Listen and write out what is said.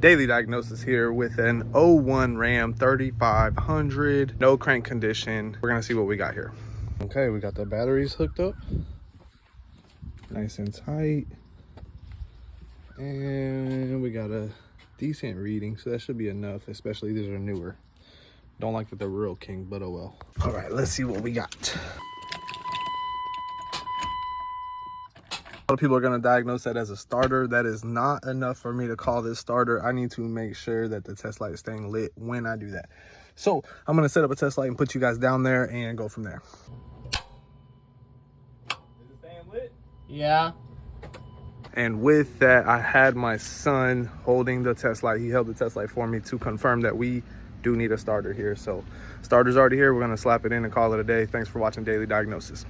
Daily Diagnosis here with an '01 Ram 3500, no crank condition. We're gonna see what we got here. Okay, we got the batteries hooked up, nice and tight, and we got a decent reading, so that should be enough, especially these are newer. Don't like that they're real king, but oh well. All right, let's see what we got. A lot of people are going to diagnose that as a starter. That is not enough for me to call this starter. I need to make sure that the test light is staying lit when I do that. So I'm going to set up a test light and put you guys down there and go from there. Is it staying lit? Yeah. And with that, I had my son holding the test light. He held the test light for me to confirm that we do need a starter here. So starter's already here. We're going to slap it in and call it a day. Thanks for watching Daily Diagnosis.